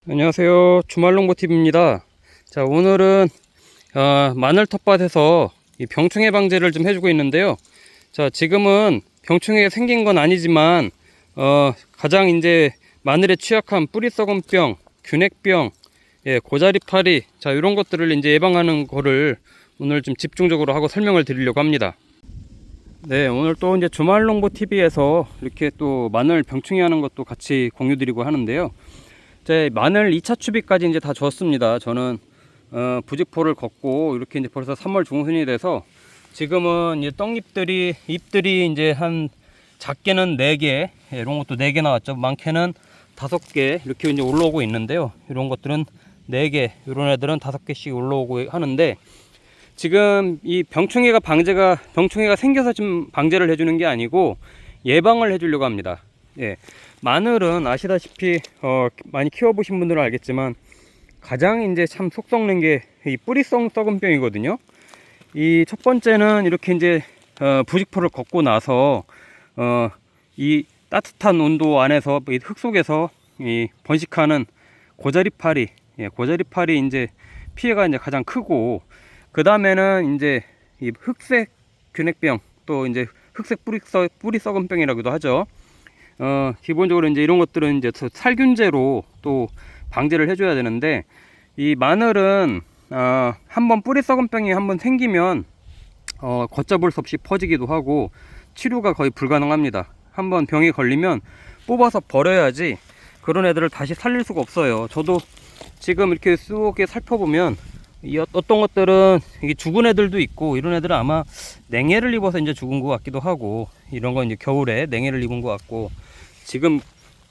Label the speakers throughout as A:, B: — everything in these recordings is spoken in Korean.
A: 안녕하세요, 주말농부TV입니다. 자, 오늘은 마늘 텃밭에서 이 병충해 방제를 좀 해주고 있는데요. 자, 지금은 병충해가 생긴 건 아니지만 가장 이제 마늘에 취약한 뿌리 썩은 병, 균핵병, 고자리파리, 자, 이런 것들을 이제 예방하는 거를 오늘 좀 집중적으로 하고 설명을 드리려고 합니다. 네, 오늘 또 이제 주말농부TV에서 이렇게 또 마늘 병충해 하는 것도 같이 공유드리고 하는데요. 제 마늘 2차 추비까지 이제 다 줬습니다. 저는 부직포를 걷고 이렇게 이제 벌써 3월 중순이 돼서 지금은 이제 떡잎들이 잎들이 이제 한 작게는 4개, 이런 것도 4개 나왔죠. 많게는 5개 이렇게 이제 올라오고 있는데요. 이런 것들은 4개, 이런 애들은 5개씩 올라오고 하는데, 지금 이 병충해가 생겨서 좀 방제를 해주는 게 아니고 예방을 해주려고 합니다. 예. 마늘은 아시다시피 많이 키워보신 분들은 알겠지만 가장 이제 참 속 썩는 게 이 뿌리성 썩은 병이거든요. 이 첫 번째는 이렇게 이제 부직포를 걷고 나서 이 따뜻한 온도 안에서 이 흙 속에서 이 번식하는 고자리파리, 고자리파리 이제 피해가 이제 가장 크고, 그 다음에는 이제 이 흑색 균핵병, 또 이제 흑색 뿌리 썩은 병이라고도 하죠. 기본적으로 이제 이런 것들은 이제 살균제로 또 방제를 해줘야 되는데, 이 마늘은 한번 뿌리 썩은 병이 한번 생기면 걷잡을 수 없이 퍼지기도 하고 치료가 거의 불가능합니다. 한번 병이 걸리면 뽑아서 버려야지 그런 애들을 다시 살릴 수가 없어요. 저도 지금 이렇게 쑥 살펴보면 어떤 것들은 이게 죽은 애들도 있고, 이런 애들은 아마 냉해를 입어서 이제 죽은 것 같기도 하고, 이런 건 이제 겨울에 냉해를 입은 것 같고, 지금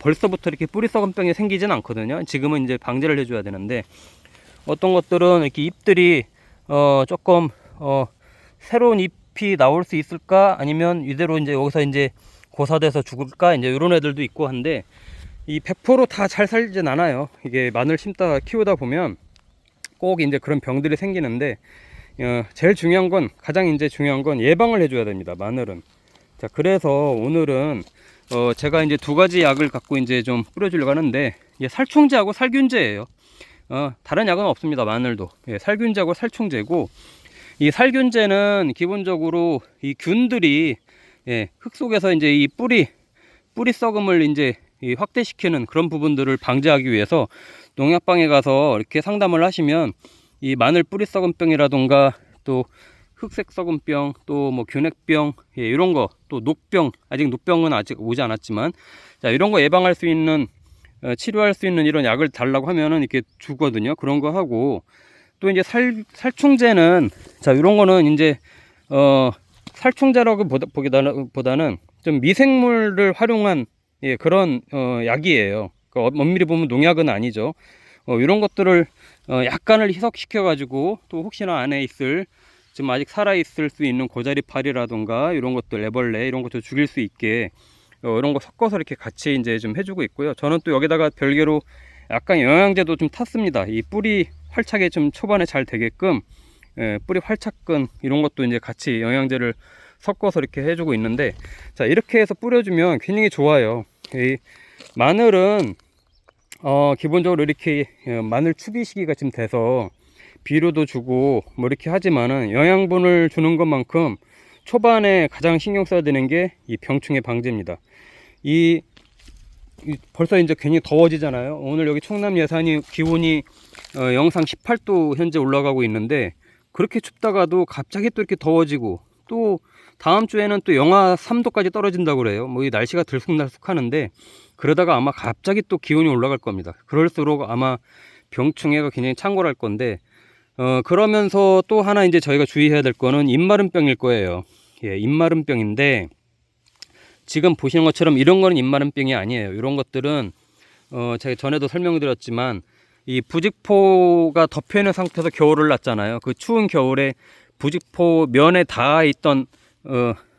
A: 벌써부터 이렇게 뿌리 썩은 병이 생기진 않거든요. 지금은 이제 방제를 해줘야 되는데, 어떤 것들은 이렇게 잎들이 조금 새로운 잎이 나올 수 있을까, 아니면 이대로 이제 여기서 이제 고사돼서 죽을까, 이제 이런 애들도 있고 한데, 이 100% 다 잘 살진 않아요. 이게 마늘 심다가 키우다 보면 꼭 이제 그런 병들이 생기는데, 제일 중요한 건, 가장 이제 중요한 건 예방을 해줘야 됩니다, 마늘은. 자, 그래서 오늘은 제가 이제 2가지 약을 갖고 이제 좀 뿌려주려고 하는데, 이게 살충제하고 살균제예요. 다른 약은 없습니다, 마늘도. 살균제하고 살충제고, 이 살균제는 기본적으로 이 균들이 흙 속에서 이제 이 뿌리 썩음을 이제 확대시키는 그런 부분들을 방지하기 위해서 농약방에 가서 이렇게 상담을 하시면 이 마늘 뿌리 썩은 병이라던가, 또 흑색 썩은 병, 또 뭐 균핵병, 이런 거, 또 녹병, 아직 녹병은 아직 오지 않았지만, 자, 이런 거 예방할 수 있는, 치료할 수 있는 이런 약을 달라고 하면은 이렇게 주거든요. 그런 거 하고, 또 이제 살충제는, 자, 이런 거는 이제 살충제라고 보다는 좀 미생물을 활용한 그런 약이에요. 그러니까 엄밀히 보면 농약은 아니죠. 이런 것들을 약간을 희석시켜 가지고, 또 혹시나 안에 있을, 지금 아직 살아있을 수 있는 고자리파리라던가 이런 것들, 애벌레 이런 것도 죽일 수 있게 이런 거 섞어서 이렇게 같이 이제 좀 해주고 있고요. 저는 또 여기다가 별개로 약간 영양제도 좀 탔습니다. 이 뿌리 활착에 좀 초반에 잘 되게끔 뿌리 활착근 이런 것도 이제 같이 영양제를 섞어서 이렇게 해주고 있는데, 자, 이렇게 해서 뿌려주면 굉장히 좋아요. 이 마늘은 기본적으로 이렇게 마늘 추비 시기가 지금 돼서 비료도 주고 뭐 이렇게 하지만은, 영양분을 주는 것만큼 초반에 가장 신경 써야 되는 게 이 병충해 방제입니다. 벌써 이제 괜히 더워지잖아요. 오늘 여기 충남 예산이 기온이 영상 18도 현재 올라가고 있는데, 그렇게 춥다가도 갑자기 또 이렇게 더워지고, 또 다음 주에는 또 영하 3도까지 떨어진다고 그래요. 뭐 이 날씨가 들쑥날쑥 하는데, 그러다가 아마 갑자기 또 기온이 올라갈 겁니다. 그럴수록 아마 병충해가 굉장히 창궐할 건데, 그러면서 또 하나 이제 저희가 주의해야 될 거는 입마름병일 거예요. 입마름병인데, 지금 보시는 것처럼 이런 거는 입마름병이 아니에요. 이런 것들은 제가 전에도 설명드렸지만, 이 부직포가 덮여 있는 상태에서 겨울을 났잖아요. 그 추운 겨울에 부직포 면에 닿아 있던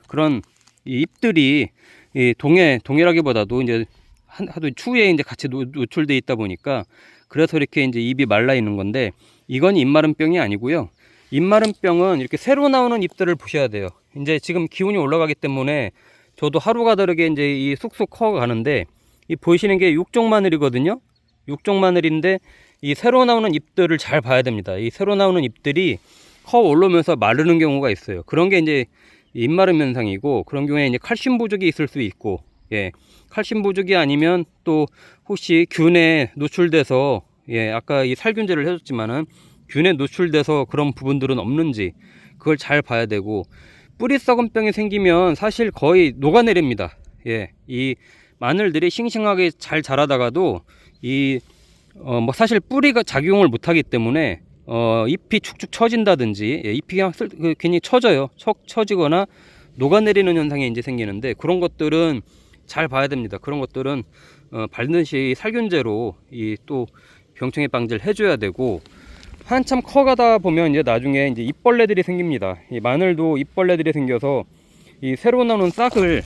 A: 그런 이 잎들이, 이 동해라기보다도 이제 하도 추위에 이제 같이 노출돼 있다 보니까, 그래서 이렇게 이제 ip이 말라 있는 건데, 이건 입마름병이 아니고요. 입마름병은 이렇게 새로 나오는 잎들을 보셔야 돼요. 이제 지금 기온이 올라가기 때문에 저도 하루가 다르게 이제 이 쑥쑥 커 가는데, 이 보이시는 게 육종 마늘이거든요. 육종 마늘인데 이 새로 나오는 잎들을 잘 봐야 됩니다. 이 새로 나오는 잎들이 커 올라오면서 마르는 경우가 있어요. 그런 게 이제 잎마름 현상이고, 그런 경우에 이제 칼슘 부족이 있을 수 있고, 예, 칼슘 부족이 아니면 또 혹시 균에 노출돼서, 예, 아까 이 살균제를 해줬지만은 균에 노출돼서 그런 부분들은 없는지 그걸 잘 봐야 되고, 뿌리 썩은 병이 생기면 사실 거의 녹아내립니다. 예, 이 마늘들이 싱싱하게 잘 자라다가도 뭐 사실 뿌리가 작용을 못하기 때문에 잎이 축축 처진다든지, 예, 잎이 그냥 괜히 처져요. 척 처지거나 녹아내리는 현상이 이제 생기는데, 그런 것들은 잘 봐야 됩니다. 그런 것들은 반드시 살균제로 이 또 병충해 방지를 해줘야 되고, 한참 커가다 보면 이제 나중에 이제 잎벌레들이 생깁니다. 이 마늘도 잎벌레들이 생겨서 이 새로 나오는 싹을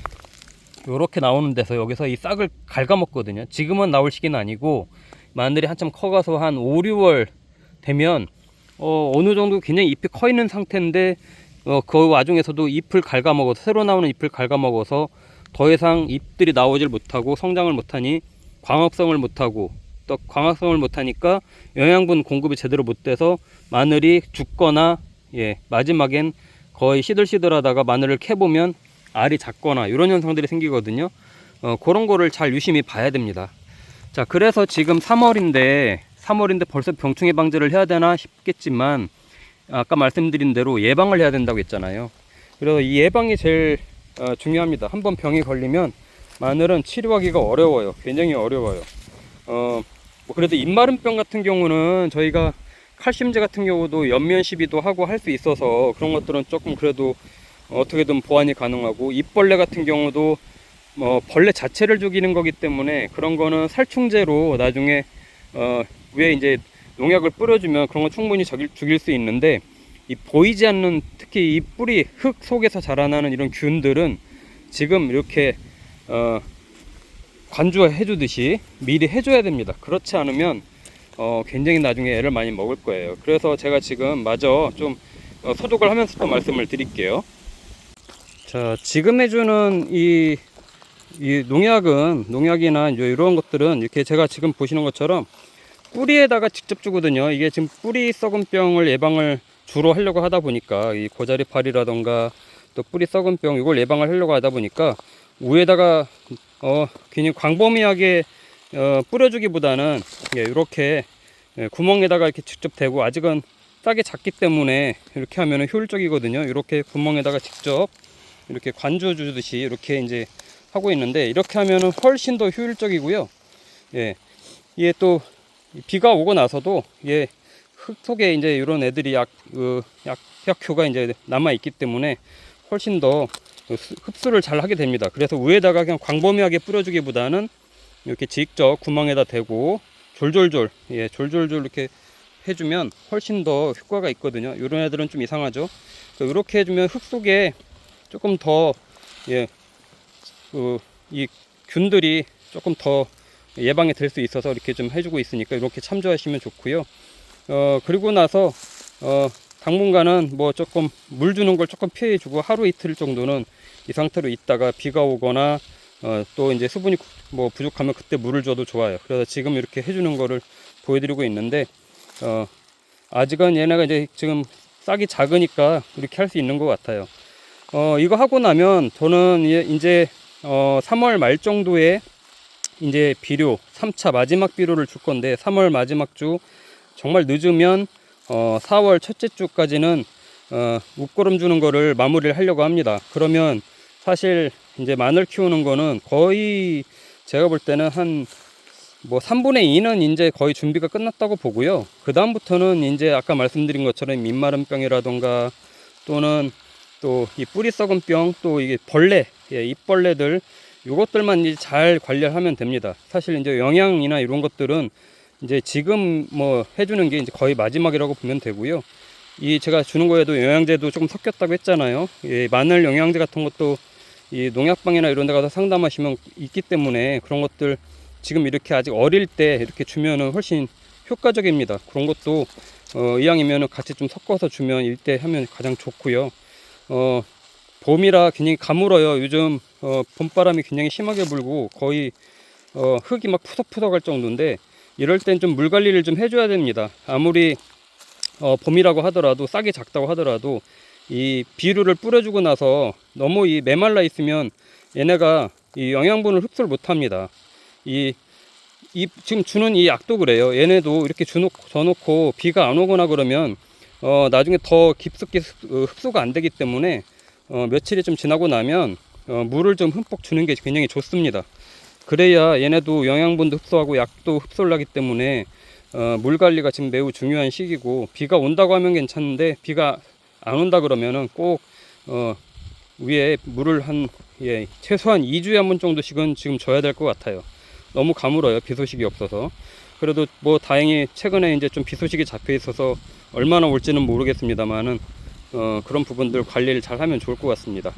A: 요렇게 나오는 데서 여기서 이 싹을 갉아먹거든요. 지금은 나올 시기는 아니고 마늘이 한참 커가서 한 5, 6월 되면 어느 정도 굉장히 잎이 커 있는 상태인데 그 와중에서도 잎을 갉아먹어서, 새로 나오는 잎을 갉아먹어서 더 이상 잎들이 나오질 못하고 성장을 못하니 광합성을 못하고, 또 광합성을 못하니까 영양분 공급이 제대로 못 돼서 마늘이 죽거나, 예, 마지막엔 거의 시들시들하다가 마늘을 캐보면 알이 작거나 이런 현상들이 생기거든요. 그런 거를 잘 유심히 봐야 됩니다. 자, 그래서 지금 3월인데 벌써 병충해 방지를 해야 되나 싶겠지만, 아까 말씀드린 대로 예방을 해야 된다고 했잖아요. 그래서 이 예방이 제일 중요합니다. 한번 병이 걸리면 마늘은 치료하기가 어려워요. 굉장히 어려워요. 뭐 그래도 잎마름병 같은 경우는 저희가 칼슘제 같은 경우도 연면 시비도 하고 할 수 있어서 그런 것들은 조금 그래도 어떻게든 보완이 가능하고, 잎벌레 같은 경우도 벌레 자체를 죽이는 거기 때문에 그런 거는 살충제로 나중에 위에 이제 농약을 뿌려주면 그런 거 충분히 죽일 수 있는데, 이 보이지 않는, 특히 이 뿌리 흙 속에서 자라나는 이런 균들은 지금 이렇게 관주해 주듯이 미리 해줘야 됩니다. 그렇지 않으면 굉장히 나중에 애를 많이 먹을 거예요. 그래서 제가 지금 마저 좀 소독을 하면서 또 말씀을 드릴게요. 자, 지금 해주는 이 농약이나 이제 이런 것들은 이렇게 제가 지금 보시는 것처럼 뿌리에다가 직접 주거든요. 이게 지금 뿌리 썩은 병을 예방을 주로 하려고 하다 보니까, 이 고자리파리라던가 또 뿌리 썩은 병 이걸 예방을 하려고 하다 보니까 위에다가 그냥 광범위하게 뿌려주기보다는, 예, 이렇게 구멍에다가 이렇게 직접 대고, 아직은 싹이 작기 때문에 이렇게 하면 효율적이거든요. 이렇게 구멍에다가 직접 이렇게 관주 주듯이 이렇게 이제 하고 있는데, 이렇게 하면은 훨씬 더 효율적이고요. 예, 이게 또 비가 오고 나서도, 예, 흙 속에 이제 이런 애들이 약효가 이제 남아 있기 때문에 훨씬 더 흡수를 잘 하게 됩니다. 그래서 위에다가 그냥 광범위하게 뿌려주기보다는 이렇게 직접 구멍에다 대고 졸졸졸, 예, 졸졸졸 이렇게 해주면 훨씬 더 효과가 있거든요. 이런 애들은 좀 이상하죠. 이렇게 해주면 흙 속에 조금 더, 예, 이 균들이 조금 더 예방이 될 수 있어서 이렇게 좀 해주고 있으니까 이렇게 참조하시면 좋고요. 그리고 나서 당분간은 뭐 조금 물 주는 걸 조금 피해주고, 하루 이틀 정도는 이 상태로 있다가 비가 오거나 또 이제 수분이 뭐 부족하면 그때 물을 줘도 좋아요. 그래서 지금 이렇게 해주는 거를 보여드리고 있는데, 아직은 얘네가 이제 지금 싹이 작으니까 이렇게 할 수 있는 것 같아요. 이거 하고 나면 저는 이제 3월 말 정도에 이제 비료 3차 마지막 비료를 줄 건데, 3월 마지막 주, 정말 늦으면 4월 첫째 주까지는 웃거름 주는 거를 마무리를 하려고 합니다. 그러면 사실 이제 마늘 키우는 거는 거의 제가 볼 때는 한 뭐 3분의 2는 이제 거의 준비가 끝났다고 보고요. 그 다음부터는 이제 아까 말씀드린 것처럼 민마름병이라던가, 또는 또 이 뿌리 썩은 병, 또 이게 벌레, 예, 잎벌레들, 요것들만 이제 잘 관리하면 됩니다. 사실 이제 영양이나 이런 것들은 이제 지금 뭐 해주는 게 이제 거의 마지막이라고 보면 되고요. 이 제가 주는 거에도 영양제도 조금 섞였다고 했잖아요. 예, 마늘 영양제 같은 것도 이 농약방이나 이런 데 가서 상담하시면 있기 때문에, 그런 것들 지금 이렇게 아직 어릴 때 이렇게 주면은 훨씬 효과적입니다. 그런 것도 이왕이면은 같이 좀 섞어서 주면 일대 하면 가장 좋고요. 봄이라 굉장히 가물어요. 요즘 봄바람이 굉장히 심하게 불고 거의 흙이 막 푸석푸석할 정도인데, 이럴 땐 좀 물 관리를 좀 해줘야 됩니다. 아무리 봄이라고 하더라도, 싹이 작다고 하더라도 이 비료를 뿌려주고 나서 너무 이 메말라 있으면 얘네가 이 영양분을 흡수를 못합니다. 지금 주는 이 약도 그래요. 얘네도 이렇게 줘놓고 비가 안 오거나 그러면 나중에 더 깊숙이 흡수가 안 되기 때문에 며칠이 좀 지나고 나면 물을 좀 흠뻑 주는 게 굉장히 좋습니다. 그래야 얘네도 영양분도 흡수하고 약도 흡수를 하기 때문에 물 관리가 지금 매우 중요한 시기고, 비가 온다고 하면 괜찮은데 비가 안 온다 그러면은 꼭 위에 물을 최소한 2주에 한 번 정도씩은 지금 줘야 될 것 같아요. 너무 가물어요, 비 소식이 없어서. 그래도 뭐 다행히 최근에 이제 좀 비 소식이 잡혀 있어서 얼마나 올지는 모르겠습니다만은 그런 부분들 관리를 잘 하면 좋을 것 같습니다.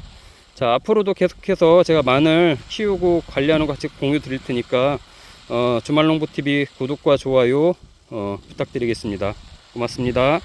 A: 자, 앞으로도 계속해서 제가 마늘 키우고 관리하는 거 같이 공유 드릴 테니까 주말농부TV 구독과 좋아요 부탁드리겠습니다. 고맙습니다.